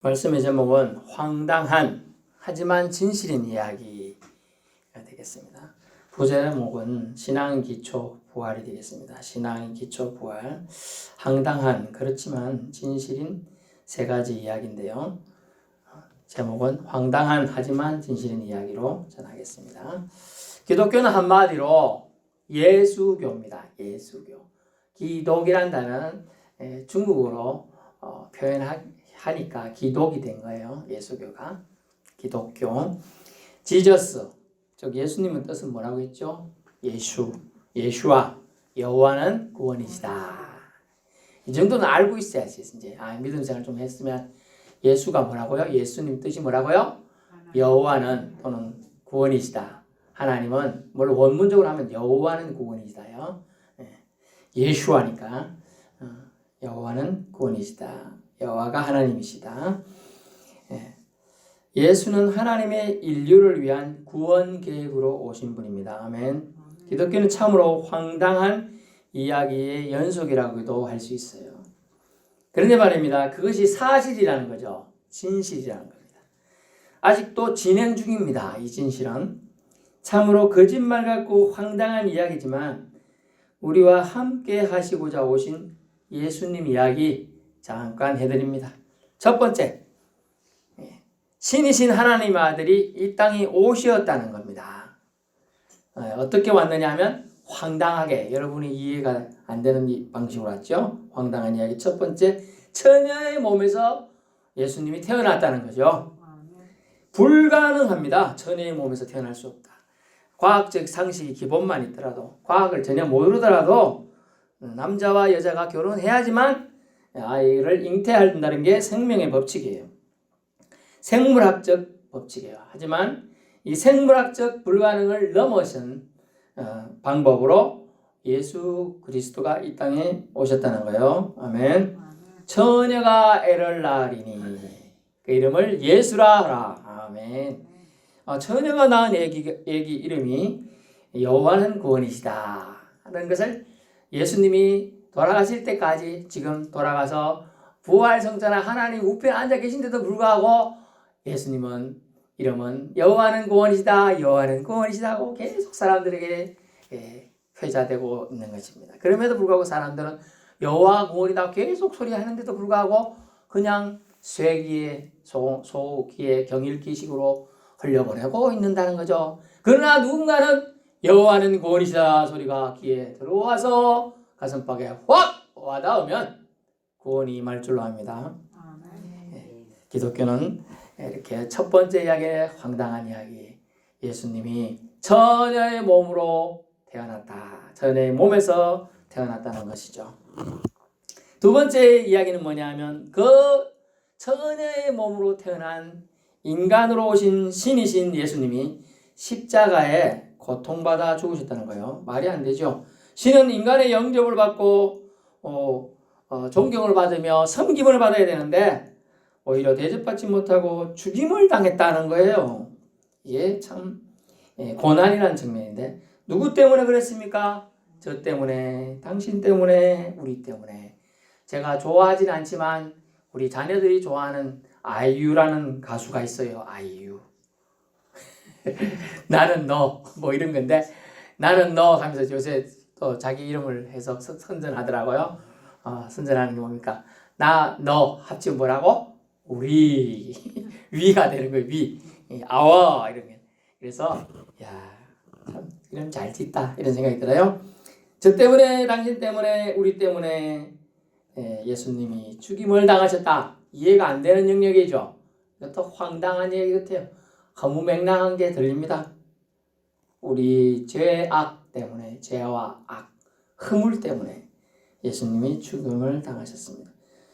말씀의 제목은 황당한 하지만 진실인 이야기가 되겠습니다. 부제목은 신앙 기초 부활이 되겠습니다. 신앙 기초 부활, 황당한 그렇지만 진실인 세 가지 이야기인데요. 제목은 황당한 하지만 진실인 이야기로 전하겠습니다. 기독교는 한마디로 예수교입니다. 예수교. 기독이란 단어는 중국어로 표현하니까 기독이 된 거예요. 예수교가. 기독교. 지저스. 즉 예수님은 뜻은 뭐라고 했죠? 예수. 예수와 여호와는 구원이시다. 이 정도는 알고 있어야지. 이제 믿음 생활 좀 했으면 예수가 뭐라고요? 예수님 뜻이 뭐라고요? 여호와는 또는 구원이시다. 하나님은 뭘 원문적으로 하면 여호와는 구원이시다요. 예수하니까 여호와는 구원이시다. 여호와가 하나님이시다. 예수는 하나님의 인류를 위한 구원 계획으로 오신 분입니다. 아멘. 기독교는 참으로 황당한 이야기의 연속이라고도 할 수 있어요. 그런데 말입니다. 그것이 사실이라는 거죠. 진실이라는 겁니다. 아직도 진행 중입니다. 이 진실은. 참으로 거짓말 같고 황당한 이야기지만 우리와 함께 하시고자 오신 예수님 이야기 잠깐 해드립니다. 첫 번째, 신이신 하나님의 아들이 이 땅에 오셨다는 겁니다. 어떻게 왔느냐 하면 황당하게, 여러분이 이해가 안 되는 방식으로 왔죠. 황당한 이야기. 첫 번째, 처녀의 몸에서 예수님이 태어났다는 거죠. 불가능합니다. 처녀의 몸에서 태어날 수 없다. 과학적 상식이 기본만 있더라도, 과학을 전혀 모르더라도 남자와 여자가 결혼해야지만 아이를 잉태한다는 게 생명의 법칙이에요. 생물학적 법칙이에요. 하지만 이 생물학적 불가능을 넘어선 방법으로 예수 그리스도가 이 땅에 오셨다는 거예요. 아멘. 처녀가 애를 낳으리니 그 이름을 예수라 하라. 아멘. 처녀가 낳은 애기 이름이 여호와는 구원이시다 하는 것을 예수님이 돌아가실 때까지 지금 돌아가서 부활성자나 하나님 우편에 앉아 계신데도 불구하고 예수님은 이름은 여호와는 구원이시다, 여호와는 구원이시다 하고 계속 사람들에게 회자되고 있는 것입니다. 그럼에도 불구하고 사람들은 여호와 구원이다 계속 소리하는데도 불구하고 그냥 쇠기에 소기에 경일기식으로 흘려보내고 있는다는 거죠. 그러나 누군가는 여호와는 구원이시다 소리가 귀에 들어와서 가슴팍에 확 와닿으면 구원이 임할 줄로 압니다. 기독교는 이렇게 첫 번째 이야기의 황당한 이야기, 예수님이 처녀의 몸으로 태어났다. 처녀의 몸에서 태어났다는 것이죠. 두 번째 이야기는 뭐냐면 그 처녀의 몸으로 태어난 인간으로 오신 신이신 예수님이 십자가에 고통받아 죽으셨다는 거예요. 말이 안 되죠. 신은 인간의 영접을 받고 존경을 받으며 섬김을 받아야 되는데 오히려 대접받지 못하고 죽임을 당했다는 거예요. 이게 참 고난이라는 측면인데 누구 때문에 그랬습니까? 저 때문에, 당신 때문에, 우리 때문에. 제가 좋아하진 않지만 우리 자녀들이 좋아하는 아이유라는 가수가 있어요. 아이유. 나는 너 뭐 이런 건데 나는 너 하면서 요새 또 자기 이름을 해서 선전하더라고요. 선전하는 게 뭡니까? 나, 너 합치면 뭐라고? 우리. 위가 되는 거예요. 위. 아워 이런 게. 그래서 야, 참 이런 잘 짓다 이런 생각이 들어요. 저 때문에, 당신 때문에, 우리 때문에 예수님이 죽임을 당하셨다. 이해가 안 되는 영역이죠. 이것도 황당한 얘기 같아요. 허무맹랑한 게 들립니다. 우리 죄악 때문에, 죄와 악, 허물 때문에 예수님이 죽음을 당하셨습니다.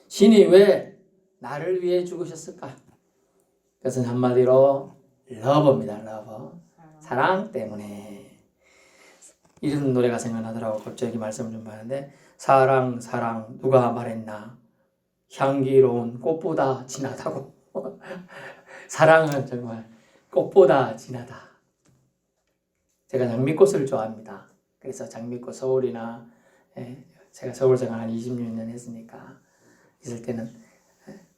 신이 왜 나를 위해 죽으셨을까? 그것은 한마디로 러브입니다. 러브. 사랑 때문에. 이런 노래가 생각나더라고. 갑자기 말씀을 좀 봤는데 사랑 사랑 누가 말했나 향기로운 꽃보다 진하다고. 사랑은 정말 꽃보다 진하다. 제가 장미꽃을 좋아합니다. 그래서 장미꽃 서울이나 제가 서울 생활 한 26년 했으니까 있을 때는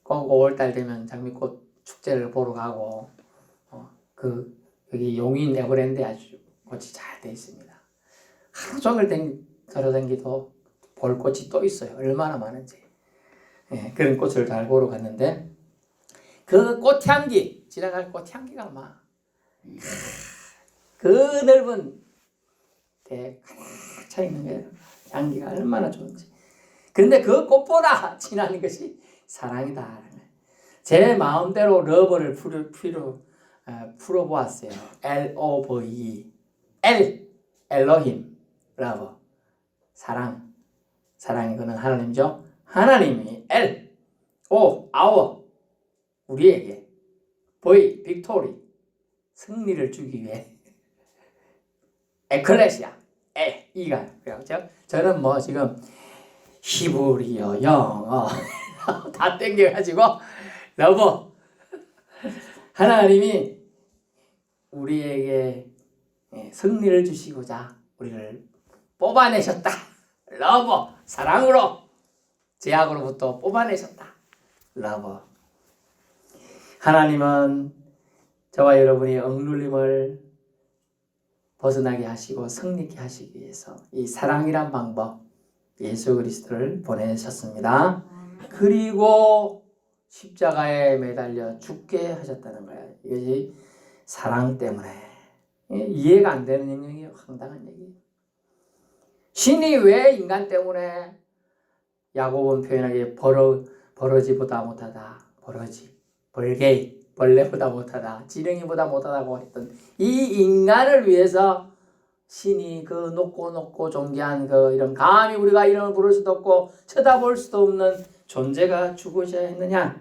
꼭 5월달 되면 장미꽃 축제를 보러 가고 여기 용인 에버랜드에 아주 꽃이 잘 돼 있습니다. 하루 종일 걸어다니도 볼 꽃이 또 있어요. 얼마나 많은지. 예, 그런 꽃을 잘 보러 갔는데 그 꽃향기, 지나갈 꽃향기가 막 그 넓은 데 가득 차 있는 거예요. 향기가 얼마나 좋은지. 그런데 그 꽃보다 진한 것이 사랑이다. 제 마음대로 러브를 풀어보았어요. L-O-V-E. L, 엘로힘, 러브, 사랑. 사랑이 그는 하나님이죠. 하나님이 L, O, our, 우리에게 V, 빅토리, 승리를 주기 위해 에클레시아, E가 그렇죠. 저는 뭐 지금 히브리어, 영어 다 땡겨가지고 러브 하나님이 우리에게 승리를 주시고자 우리를 뽑아내셨다. 러브 사랑으로 죄악으로부터 뽑아내셨다. 러브 하나님은 저와 여러분이 억눌림을 벗어나게 하시고 승리케 하시기 위해서 이 사랑이란 방법 예수 그리스도를 보내셨습니다. 그리고 십자가에 매달려 죽게 하셨다는 거예요. 이것이 사랑 때문에 이해가 안 되는 영역이에요. 황당한 얘기예요. 신이 왜 인간 때문에 야곱은 표현하기에 버러지보다 못하다. 벌레보다 못하다. 지렁이보다 못하다고 했던 이 인간을 위해서 신이 그 높고 존귀한 이런 감히 우리가 이름을 부를 수도 없고 쳐다볼 수도 없는 존재가 죽으셔야 했느냐?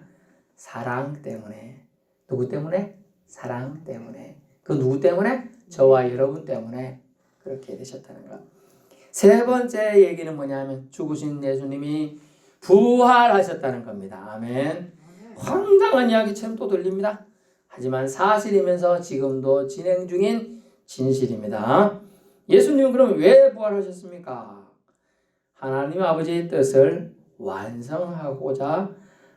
사랑 때문에. 누구 때문에? 사랑 때문에. 그 누구 때문에? 저와 여러분 때문에 그렇게 되셨다는 것. 세 번째 얘기는 뭐냐면 죽으신 예수님이 부활하셨다는 겁니다. 아멘. 황당한 이야기처럼 또 들립니다. 하지만 사실이면서 지금도 진행 중인 진실입니다. 예수님은 그럼 왜 부활하셨습니까? 하나님 아버지의 뜻을 완성하고자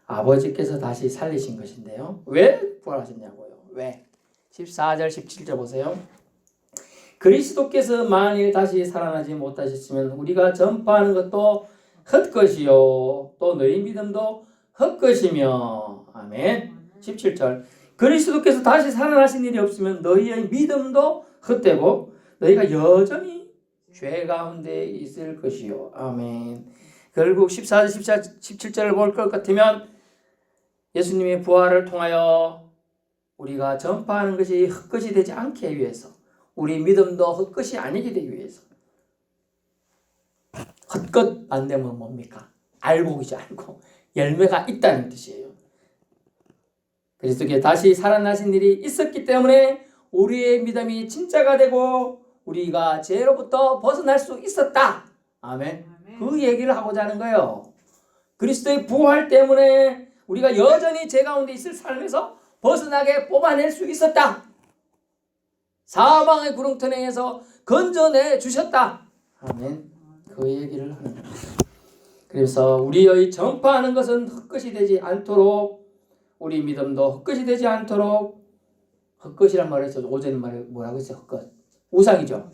아버지께서 다시 살리신 것인데요. 왜 부활하셨냐고요? 왜? 14절 17절 보세요. 그리스도께서 만일 다시 살아나지 못하셨으면 우리가 전파하는 것도 헛것이요 또 너희 믿음도 헛것이며. 아멘. 17절 그리스도께서 다시 살아나신 일이 없으면 너희의 믿음도 헛되고 너희가 여전히 죄 가운데 있을 것이요. 아멘. 결국 14절 17절을 볼 것 같으면 예수님의 부활을 통하여 우리가 전파하는 것이 헛것이 되지 않게 위해서, 우리 믿음도 헛것이 아니게 되기 위해서. 헛것 반대면 뭡니까? 알곡이죠. 알곡. 열매가 있다는 뜻이에요. 그리스도께 다시 살아나신 일이 있었기 때문에 우리의 믿음이 진짜가 되고 우리가 죄로부터 벗어날 수 있었다. 아멘. 그 얘기를 하고자 하는 거예요. 그리스도의 부활 때문에 우리가 여전히 죄 가운데 있을 삶에서 벗어나게 뽑아낼 수 있었다. 사망의 구렁텅이에서 건져내 주셨다. 아멘. 그 얘기를 하는 겁니다. 그래서 우리의 전파하는 것은 헛것이 되지 않도록, 우리 믿음도 헛것이 되지 않도록, 헛것이란 말을 했죠. 오전에 뭐라고 했어요? 헛것. 우상이죠.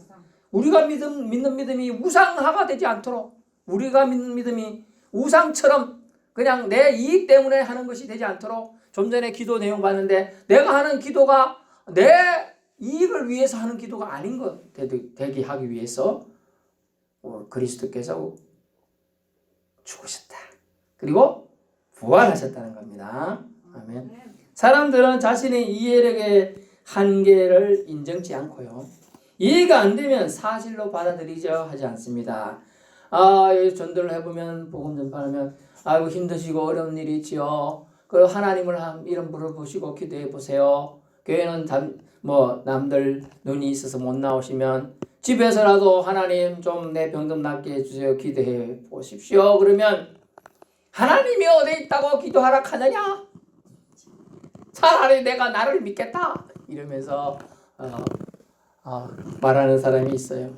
우리가 믿는 믿음이 우상화가 되지 않도록, 우리가 믿는 믿음이 우상처럼 그냥 내 이익 때문에 하는 것이 되지 않도록, 좀 전에 기도 내용 봤는데 내가 하는 기도가 내 이익을 위해서 하는 기도가 아닌 것 되게 하기 위해서 그리스도께서 죽으셨다. 그리고 부활하셨다는 겁니다. 아멘. 사람들은 자신의 이해력의 한계를 인정치 않고요. 이해가 안 되면 사실로 받아들이려 하지 않습니다. 전도를 해보면, 복음 전파하면, 아이고 힘드시고 어려운 일이 있지요. 그리고 하나님을 이름 부르시고 기도해 보세요. 교회는 남들 눈이 있어서 못 나오시면 집에서라도 하나님 좀 내 병 좀 낫게 해주세요. 기도해 보십시오. 그러면 하나님이 어디 있다고 기도하라 하느냐? 차라리 내가 나를 믿겠다. 이러면서 말하는 사람이 있어요.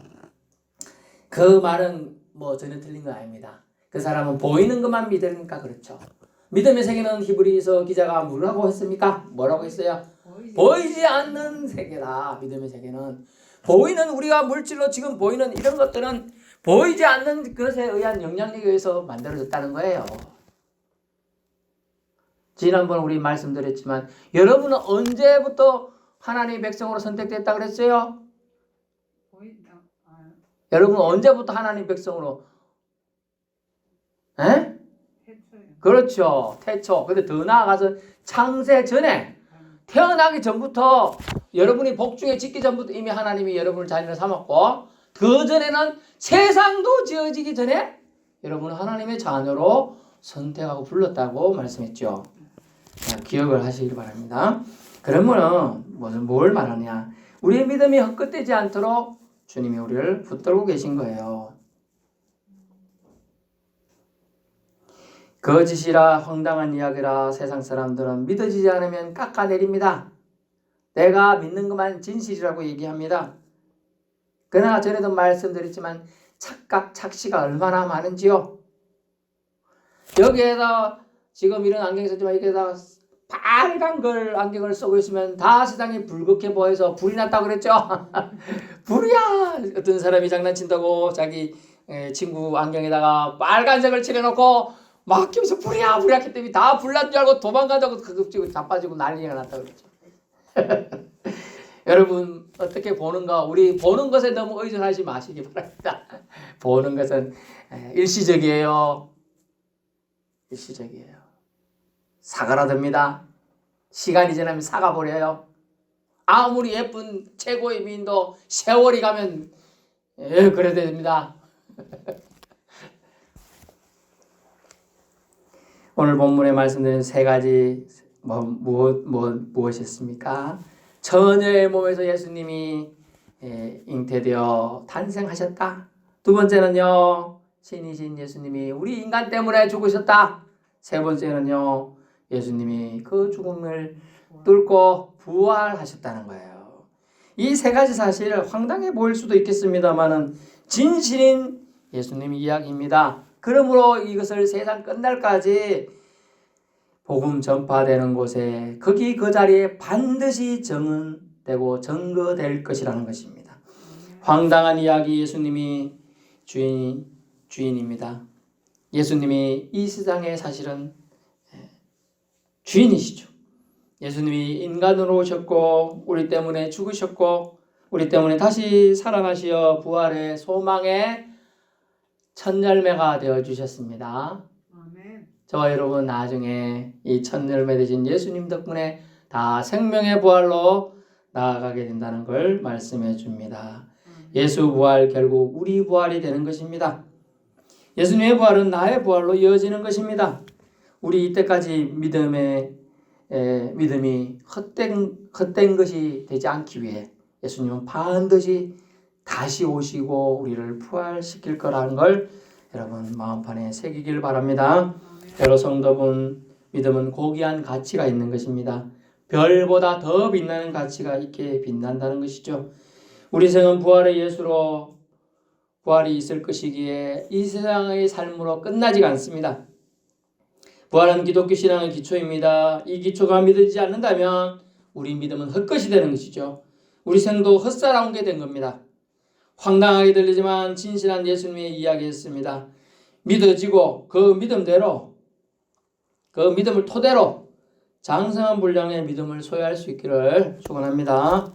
그 말은 전혀 틀린 거 아닙니다. 그 사람은 보이는 것만 믿으니까 그렇죠. 믿음의 세계는 히브리서 기자가 뭐라고 했습니까? 뭐라고 했어요? 보이지 않는 세계다. 믿음의 세계는 보이는 우리가 물질로 지금 보이는 이런 것들은 보이지 않는 것에 의한 영향력에 의해서 만들어졌다는 거예요. 지난번 우리 말씀드렸지만 여러분은 언제부터 하나님의 백성으로 선택됐다 그랬어요? 여러분은 언제부터 하나님의 백성으로? 에? 그렇죠. 태초. 근데 더 나아가서 창세 전에 태어나기 전부터 여러분이 복중에 짓기 전부터 이미 하나님이 여러분을 자녀로 삼았고 그 전에는 세상도 지어지기 전에 여러분은 하나님의 자녀로 선택하고 불렀다고 말씀했죠. 기억을 하시길 바랍니다. 그러면은 뭘 말하냐? 우리의 믿음이 헛것되지 않도록 주님이 우리를 붙들고 계신 거예요. 거짓이라 황당한 이야기라 세상 사람들은 믿어지지 않으면 깎아내립니다. 내가 믿는 것만 진실이라고 얘기합니다. 그러나 전에도 말씀드렸지만 착각, 착시가 얼마나 많은지요. 여기에다 지금 이런 안경이 썼지만 여기에다 빨간 걸 안경을 쓰고 있으면 다 세상이 불극해 보여서 불이 났다고 그랬죠. 불이야. 어떤 사람이 장난친다고 자기 친구 안경에다가 빨간색을 칠해놓고 막 계속 불이야 했기 때문에 다 불난 줄 알고 도망간다고 급급지고 자빠지고 난리가 났다고 그랬죠. 여러분 어떻게 보는가? 우리 보는 것에 너무 의존하지 마시기 바랍니다. 보는 것은 일시적이에요. 일시적이에요. 사그라듭니다. 시간이 지나면 사가버려요. 아무리 예쁜 최고의 미인도 세월이 가면 그래야 됩니다. 오늘 본문에 말씀드린 세 가지 무엇이었습니까? 처녀의 몸에서 예수님이 잉태되어 탄생하셨다. 두 번째는요, 신이신 예수님이 우리 인간 때문에 죽으셨다. 세 번째는요, 예수님이 그 죽음을 뚫고 부활하셨다는 거예요. 이 세 가지 사실 황당해 보일 수도 있겠습니다만은 진실인 예수님 이야기입니다. 그러므로 이것을 세상 끝날까지 복음 전파되는 곳에 거기 그 자리에 반드시 정은되고 증거될 것이라는 것입니다. 황당한 이야기 예수님이 주인입니다. 예수님이 이 세상에 사실은 주인이시죠. 예수님이 인간으로 오셨고 우리 때문에 죽으셨고 우리 때문에 다시 살아나시어 부활의 소망의 첫 열매가 되어주셨습니다. 아멘. 저와 여러분 나중에 이 첫 열매 되신 예수님 덕분에 다 생명의 부활로 나아가게 된다는 걸 말씀해 줍니다. 예수 부활 결국 우리 부활이 되는 것입니다. 예수님의 부활은 나의 부활로 이어지는 것입니다. 우리 이때까지 믿음이 헛된 것이 되지 않기 위해 예수님은 반드시 다시 오시고 우리를 부활시킬 거라는 걸 여러분 마음판에 새기길 바랍니다. 여러 성도분 믿음은 고귀한 가치가 있는 것입니다. 별보다 더 빛나는 가치가 있게 빛난다는 것이죠. 우리 생은 부활의 예수로 부활이 있을 것이기에 이 세상의 삶으로 끝나지가 않습니다. 부활은 기독교 신앙의 기초입니다. 이 기초가 믿어지지 않는다면 우리 믿음은 헛것이 되는 것이죠. 우리 생도 헛살아온 게 된 겁니다. 황당하게 들리지만 진실한 예수님의 이야기였습니다. 믿어지고 그 믿음대로 그 믿음을 토대로 장성한 분량의 믿음을 소유할 수 있기를 축원합니다.